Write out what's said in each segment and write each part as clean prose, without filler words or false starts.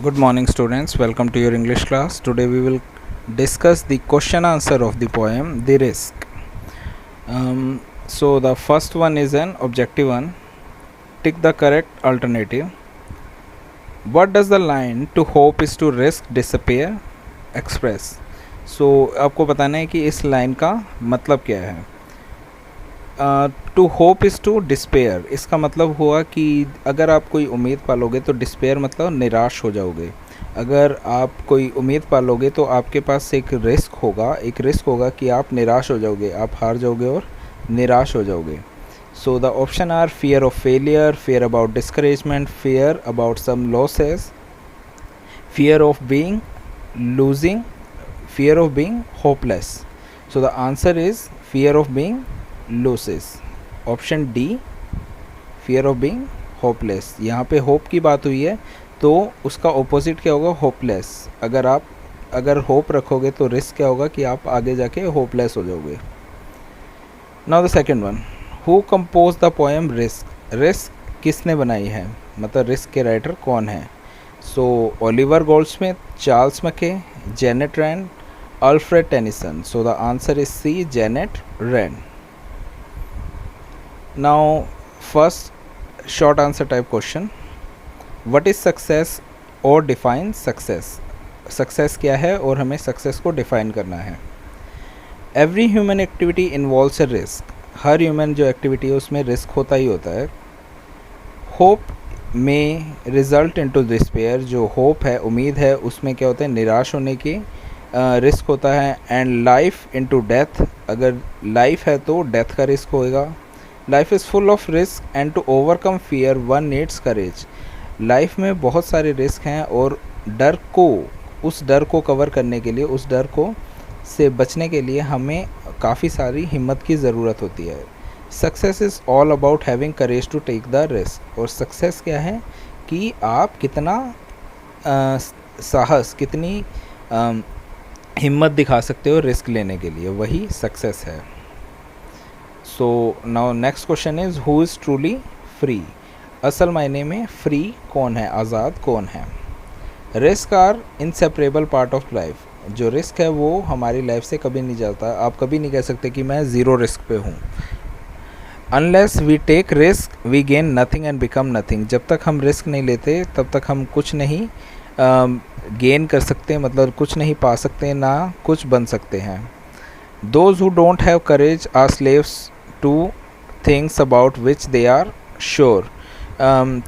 Good morning, students. Welcome to your English class. Today we will discuss the question answer of the poem The Risk. So, the first one is an objective one. Tick the correct alternative. What does the line to hope is to risk disappear express? So, आपको बताना है कि इस line का मतलब क्या है. To hope is to despair, इसका मतलब हुआ कि अगर आप कोई उम्मीद पालोगे तो डिस्पेयर मतलब निराश हो जाओगे. अगर आप कोई उम्मीद पालोगे तो आपके पास एक रिस्क होगा कि आप निराश हो जाओगे, आप हार जाओगे और निराश हो जाओगे. So the option are fear of failure, fear about discouragement, fear about some losses, fear of being losing, fear of being hopeless. So the answer is fear of being losses. Option D, fear of being hopeless. यहाँ पे hope की बात हुई है तो उसका opposite क्या होगा? होपलेस. अगर होप रखोगे तो रिस्क क्या होगा कि आप आगे जाके होपलेस हो जाओगे. Now the second one, who compose the poem risk? Risk किसने बनाई है, मतलब रिस्क के राइटर कौन है? So Oliver Goldsmith, Charles Mackay, Janet Rand, Alfred Tennyson. So the answer is C, Janet Rand. Now, first short answer type question. What is success or define success? Success क्या है और हमें success को define करना है. Every human activity involves a risk. Her human जो activity है उसमें risk होता ही होता है. Hope may result into despair. जो hope है, उम्मीद है, उसमें क्या होता है? निराश होने की रिस्क होता है. And life into death. अगर life है तो death का रिस्क होएगा. Life is full of risk and to overcome fear one needs courage. Life में बहुत सारे रिस्क हैं और उस डर को कवर करने के लिए, उस डर को से बचने के लिए हमें काफ़ी सारी हिम्मत की ज़रूरत होती है. Success is all about having courage to take the risk. और सक्सेस क्या है कि आप कितना साहस, कितनी हिम्मत दिखा सकते हो रिस्क लेने के लिए, वही सक्सेस है. So now next question is who is truly free? असल मायने में फ्री कौन है, आज़ाद कौन है? Risk are inseparable part of life. जो रिस्क है वो हमारी लाइफ से कभी नहीं जाता. आप कभी नहीं कह सकते कि मैं ज़ीरो रिस्क पे हूँ. Unless we take risk we gain nothing and become nothing. जब तक हम रिस्क नहीं लेते तब तक हम कुछ नहीं गेन कर सकते, मतलब कुछ नहीं पा सकते, ना कुछ बन सकते हैं. Those who don't have courage are slaves to things about which they are sure.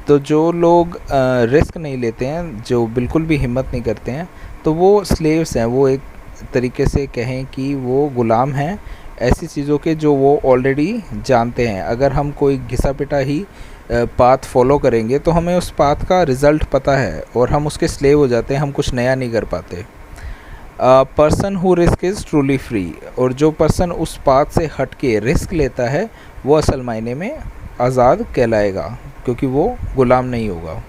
तो जो लोग रिस्क नहीं लेते हैं, जो बिल्कुल भी हिम्मत नहीं करते हैं, तो वो स्लेव्स हैं. वो एक तरीके से कहें कि वो गुलाम हैं ऐसी चीज़ों के जो वो ऑलरेडी जानते हैं. अगर हम कोई घिसा पिटा ही पाथ फॉलो करेंगे तो हमें उस पाथ का रिज़ल्ट पता है और हम उसके स्लेव हो जाते हैं, हम कुछ नया नहीं कर पाते. Person who risk is truly free. और जो पर्सन उस पाथ से हट के रिस्क लेता है वो असल मायने में आज़ाद कहलाएगा, क्योंकि वो गुलाम नहीं होगा.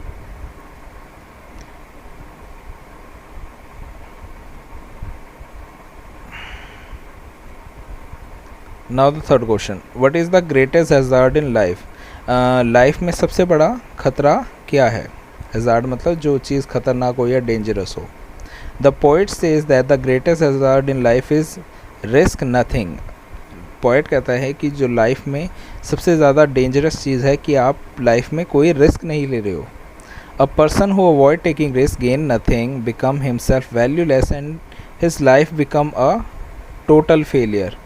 Now the third question, what is the greatest hazard in life? Life में सबसे बड़ा खतरा क्या है? हैज़ार्ड मतलब जो चीज़ खतरनाक हो या डेंजरस हो. The poet says that the greatest hazard in life is risk nothing. Poet कहता है कि जो लाइफ में सबसे ज़्यादा डेंजरस चीज़ है कि आप लाइफ में कोई रिस्क नहीं ले रहे हो. अ person who avoid taking risk gain nothing, become himself valueless and his life become a total failure.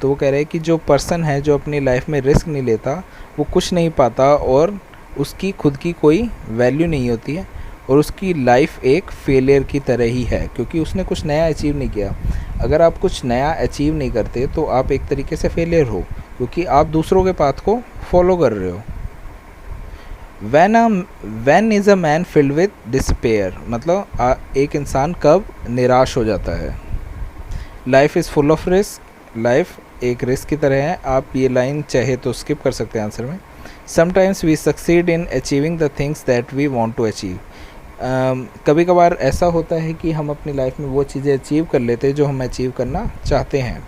तो वो कह रहे हैं कि जो पर्सन है जो अपनी लाइफ में रिस्क नहीं लेता वो कुछ नहीं पाता और उसकी खुद की कोई वैल्यू नहीं होती है और उसकी लाइफ एक फेलियर की तरह ही है, क्योंकि उसने कुछ नया अचीव नहीं किया. अगर आप कुछ नया अचीव नहीं करते तो आप एक तरीके से फेलियर हो, क्योंकि आप दूसरों के पाथ को फॉलो कर रहे हो. When is a man field with despair, मतलब एक इंसान कब निराश हो जाता है. Life is full of risk. Life एक रिस्क की तरह है. आप ये लाइन चाहे तो स्किप कर सकते हैं आंसर में. Sometimes we succeed in achieving the things that we want to achieve. कभी कभार ऐसा होता है कि हम अपनी लाइफ में वो चीज़ें अचीव कर लेते हैं जो हम अचीव करना चाहते हैं.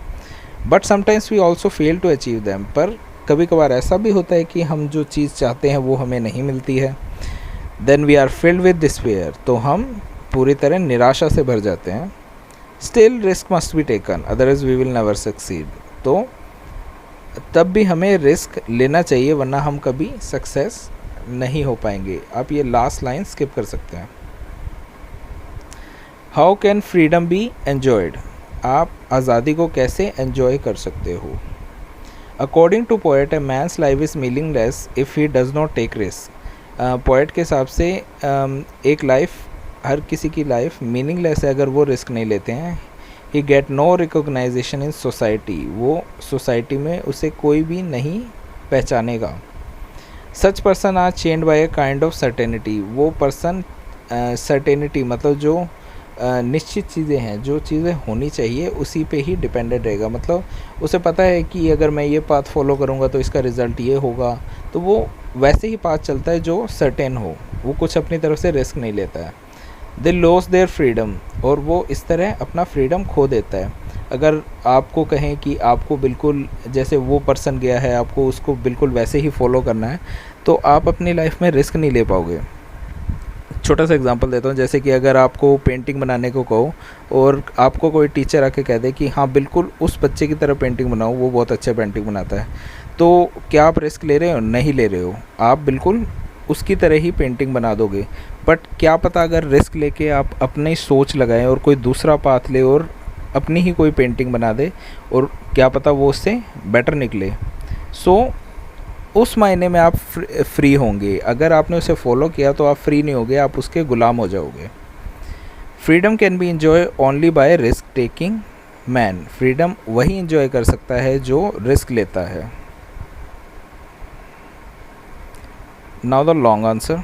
But sometimes we also fail to achieve them. पर कभी कभार ऐसा भी होता है कि हम जो चीज़ चाहते हैं वो हमें नहीं मिलती है. Then we are filled with despair, तो हम पूरी तरह निराशा से भर जाते हैं। Still risk must be taken otherwise we will never succeed, तो तब भी हमें रिस्क लेना चाहिए वरना हम कभी सक्सेस नहीं हो पाएंगे। आप ये लास्ट लाइन स्किप कर सकते हैं। How can freedom be enjoyed, आप आज़ादी को कैसे एन्जॉय कर सकते हो। According to poet a man's life is meaningless if he does not take risk, poet के हिसाब से एक लाइफ, हर किसी की लाइफ मीनिंगलेस है अगर वो रिस्क नहीं लेते हैं। He get no recognization in society, वो सोसाइटी में उसे कोई भी नहीं पहचानेगा। Such person are chained by a kind of certainty, वो पर्सन सर्टेनिटी मतलब जो निश्चित चीज़ें हैं, जो चीज़ें होनी चाहिए उसी पे ही डिपेंडेंट रहेगा। मतलब उसे पता है कि अगर मैं ये पाथ फॉलो करूँगा तो इसका रिज़ल्ट ये होगा, तो वो वैसे ही पाथ चलता है जो सर्टेन हो, वो कुछ अपनी तरफ से रिस्क नहीं लेता है। दे लॉस देयर फ्रीडम, और वो इस तरह अपना फ्रीडम खो देता है। अगर आपको कहें कि आपको बिल्कुल जैसे वो पर्सन गया है, आपको उसको बिल्कुल वैसे ही फॉलो करना है, तो आप अपनी लाइफ में रिस्क नहीं ले पाओगे। छोटा सा एग्जांपल देता हूँ, जैसे कि अगर आपको पेंटिंग बनाने को कहो और आपको कोई टीचर आके कह दे कि हाँ बिल्कुल उस बच्चे की तरह पेंटिंग बनाओ, वो बहुत अच्छा पेंटिंग बनाता है, तो क्या आप रिस्क ले रहे हो? नहीं ले रहे हो, आप बिल्कुल उसकी तरह ही पेंटिंग बना दोगे। बट क्या पता अगर रिस्क लेके आप अपनी सोच लगाएं और कोई दूसरा पाथ ले और अपनी ही कोई पेंटिंग बना दे, और क्या पता वो उससे बेटर निकले। सो उस मायने में आप फ्री होंगे। अगर आपने उसे फॉलो किया तो आप फ्री नहीं होगे, आप उसके गुलाम हो जाओगे। Freedom can be enjoy only by risk taking man, freedom वही इंजॉय कर सकता है जो रिस्क लेता है। Now the long answer,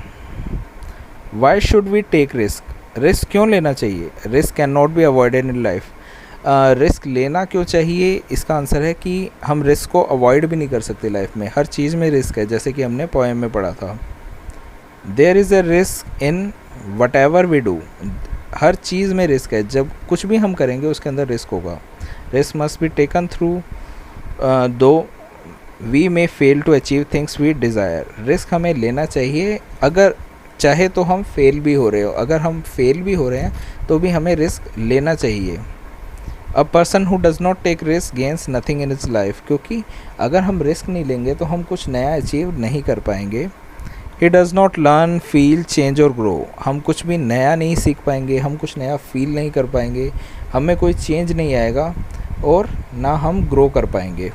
why should we take risk, risk क्यों लेना चाहिए। Risk can not be avoided in life, risk लेना क्यों चाहिए, इसका आंसर है कि हम रिस्क को अवॉइड भी नहीं कर सकते लाइफ में। हर चीज़ में रिस्क है, जैसे कि हमने पोएम में पढ़ा था, there is a risk in whatever we do, हर चीज़ में रिस्क है। जब कुछ भी हम करेंगे उसके अंदर रिस्क होगा। Risk must be taken through though we may fail to achieve things we desire, risk हमें लेना चाहिए, अगर चाहे तो हम फेल भी हो रहे हो, अगर हम फेल भी हो रहे हैं तो भी हमें रिस्क लेना चाहिए। A person who does not take risk gains nothing in its life, क्योंकि अगर हम रिस्क नहीं लेंगे तो हम कुछ नया अचीव नहीं कर पाएंगे। ही does not learn feel change और ग्रो, हम कुछ भी नया नहीं सीख पाएंगे, हम कुछ नया फील नहीं कर पाएंगे, हमें कोई चेंज नहीं आएगा और ना हम ग्रो कर पाएंगे।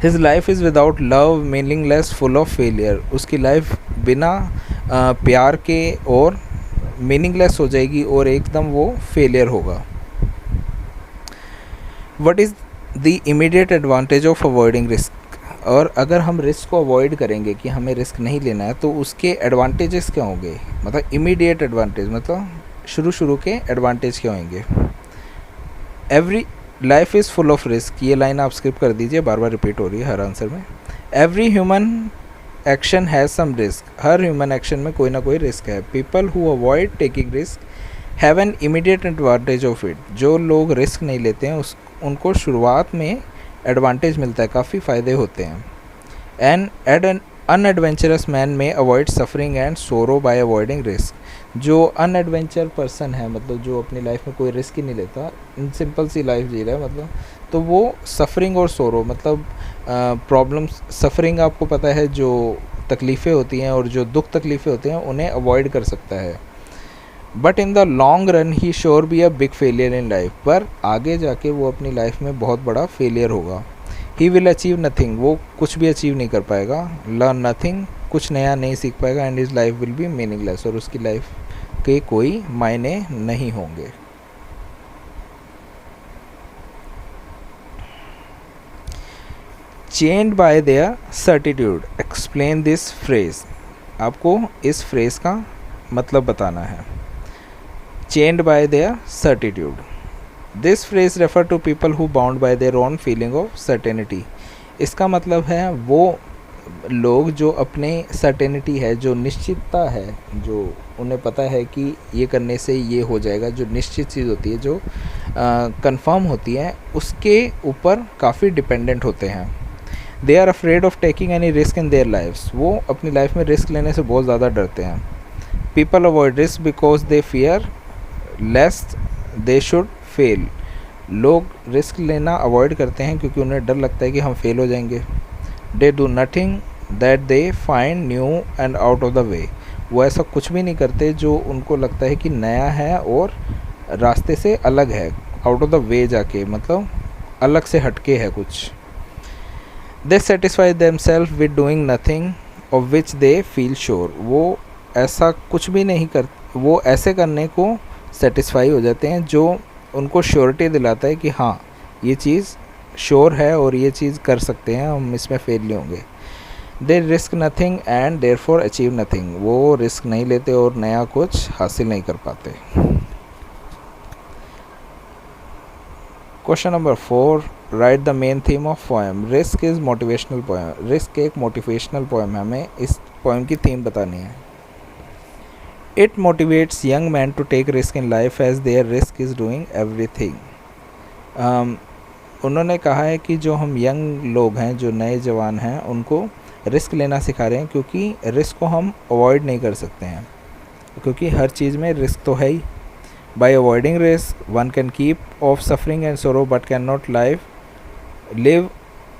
His life is without love meaningless full of failure, उसकी लाइफ बिना प्यार के और मीनिंगलेस हो जाएगी और एकदम वो फेलियर होगा। What is the immediate advantage of avoiding risk, और अगर हम रिस्क को अवॉइड करेंगे कि हमें रिस्क नहीं लेना है तो उसके एडवांटेजेस क्या होंगे। मतलब इमीडिएट एडवांटेज मतलब शुरू के एडवांटेज क्या होंगे। Every life is full of risk, ये लाइन आप स्किप कर दीजिए, बार बार रिपीट हो रही है हर आंसर में। Every human action has some risk, हर ह्यूमन एक्शन में कोई ना कोई रिस्क है। People who avoid taking risk have an immediate advantage of it, जो लोग रिस्क नहीं लेते हैं उनको शुरुआत में एडवांटेज मिलता है, काफ़ी फ़ायदे होते हैं। एन अनएडवेंचरस मैन में अवॉइड सफरिंग एंड सोरो बाय अवॉइडिंग रिस्क, जो अनएडवेंचर पर्सन है, मतलब जो अपनी लाइफ में कोई रिस्क ही नहीं लेता, सिंपल सी लाइफ जी रहा है, मतलब तो वो सफरिंग और सोरो मतलब प्रॉब्लम्स, सफरिंग आपको पता है जो तकलीफ़ें होती हैं और जो दुख तकलीफ़ें होते हैं उन्हें अवॉइड कर सकता है। But in the long run he sure be a big failure in life, पर आगे जाके वो अपनी लाइफ में बहुत बड़ा फेलियर होगा। ही विल अचीव नथिंग, वो कुछ भी अचीव नहीं कर पाएगा। लर्न नथिंग, कुछ नया नहीं सीख पाएगा। And his life will be meaningless, और उसकी लाइफ के कोई मायने नहीं होंगे। Chained by their certitude, explain this phrase, आपको इस फ्रेज का मतलब बताना है। Chained by their certitude, this phrase refer to people who bound by their own feeling of certainty, इसका मतलब है वो लोग जो अपने सर्टेनिटी है, जो निश्चितता है, जो उन्हें पता है कि ये करने से ये हो जाएगा, जो निश्चित चीज़ होती है, जो कंफर्म होती है, उसके ऊपर काफ़ी डिपेंडेंट होते हैं। They are afraid of taking any risk in their lifes, वो अपनी लाइफ में रिस्क लेने से बहुत ज़्यादा डरते हैं. People avoid risk because they fear lest they should fail, लोग रिस्क लेना अवॉइड करते हैं क्योंकि उन्हें डर लगता है कि हम फेल हो जाएंगे. They do nothing that they find new and out of the way, वो ऐसा कुछ भी नहीं करते जो उनको लगता है कि नया है और रास्ते से अलग है. आउट ऑफ द वे जाके मतलब अलग से हटके है कुछ. They satisfy themselves with doing nothing of which they feel sure, वो ऐसा कुछ भी नहीं कर, वो ऐसे करने को सेटिस्फाई हो जाते हैं जो उनको श्योरिटी दिलाता है कि हाँ ये चीज़ श्योर है और ये चीज़ कर सकते हैं, हम इसमें फेल नहीं होंगे. They risk nothing and therefore achieve nothing, वो रिस्क नहीं लेते और नया कुछ हासिल नहीं कर पाते. Question number 4, write the main theme of poem. Risk is motivational poem, risk एक मोटिवेशनल पोएम है, हमें इस पोएम की थीम बतानी है. It motivates young man to take risk in life as there risk is doing everything. उन्होंने कहा है कि जो हम यंग लोग हैं, जो नए जवान हैं, उनको रिस्क लेना सिखा रहे हैं क्योंकि रिस्क को हम अवॉइड नहीं कर सकते हैं, क्योंकि हर चीज़ में रिस्क तो है ही. By avoiding risk one can keep off suffering and sorrow but can not live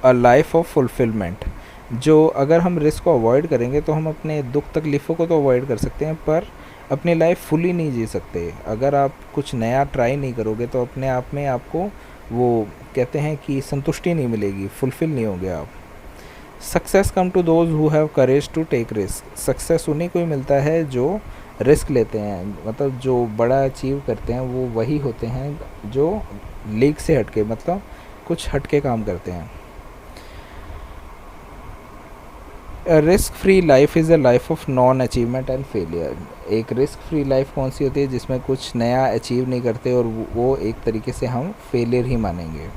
a life of fulfilment. जो अगर हम रिस्क को अवॉइड करेंगे तो हम अपने दुख तकलीफ़ों को तो अवॉइड कर सकते हैं पर अपनी लाइफ फुली नहीं जी सकते. अगर आप कुछ नया ट्राई नहीं करोगे तो अपने आप में आपको वो कहते हैं कि संतुष्टि नहीं मिलेगी, फुलफ़िल नहीं होंगे आप. Success come to those who have courage to take risk, success उन्हीं को ही मिलता है जो रिस्क लेते हैं, मतलब जो बड़ा अचीव करते हैं वो वही होते हैं जो लीग से हटके, मतलब कुछ हटके काम करते हैं. Risk free life is a life of non achievement and failure. एक रिस्क फ्री लाइफ कौन सी होती है? जिसमें कुछ नया अचीव नहीं करते और वो एक तरीके से हम फेलियर ही मानेंगे.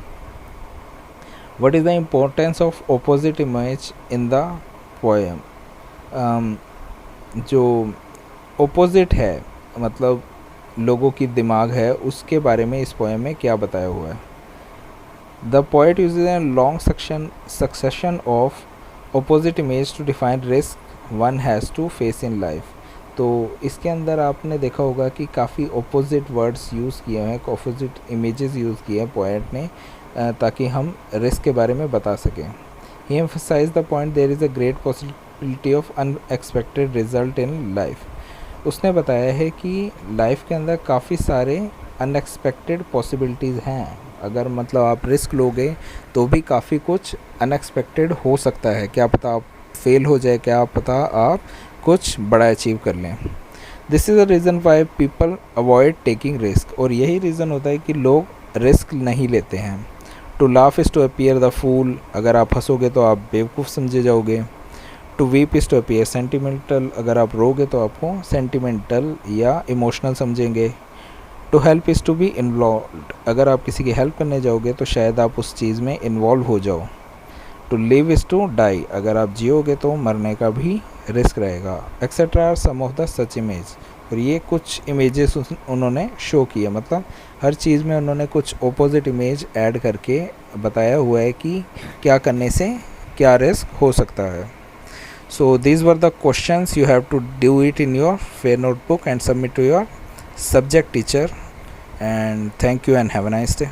What is the importance of opposite image in the poem. जो ऑपोजिट है मतलब लोगों की दिमाग है, उसके बारे में इस पोएम में क्या बताया हुआ है. The poet uses a long succession of opposite image to define risk one has to face in life. तो इसके अंदर आपने देखा होगा कि काफ़ी ऑपोजिट वर्ड्स यूज़ किए हैं, ऑपोजिट इमेजेस यूज़ किए हैं पोएट ने ताकि हम रिस्क के बारे में बता सकें. He emphasise the point there is a great possibility of unexpected result in life. उसने बताया है कि लाइफ के अंदर काफ़ी सारे अनएक्सपेक्टेड पॉसिबिलिटीज़ हैं. अगर मतलब आप रिस्क लोगे तो भी काफ़ी कुछ अनएक्सपेक्टेड हो सकता है, क्या पता आप फेल हो जाए, क्या पता आप कुछ बड़ा अचीव कर लें. This is a reason why people avoid taking risk, और यही रीज़न होता है कि लोग रिस्क नहीं लेते हैं. To laugh is to appear the fool, अगर आप हंसोगे तो आप बेवकूफ़ समझे जाओगे. To weep is to appear sentimental, अगर आप रोगे तो आपको सेंटिमेंटल या इमोशनल समझेंगे. To help is to be involve, अगर आप किसी की हेल्प करने जाओगे तो शायद आप उस चीज़ में इन्वॉल्व हो जाओ. To live is to die, अगर आप जियोगे तो मरने का भी रिस्क रहेगा. Etcetera are some of the such image, और ये कुछ इमेजेस उन्होंने शो किए, मतलब हर चीज़ में उन्होंने कुछ ऑपोजिट इमेज ऐड करके बताया हुआ है कि क्या करने से क्या रिस्क हो सकता है. So these were the questions. You have to do it in your fair notebook and submit to your subject teacher. And thank you and have a nice day.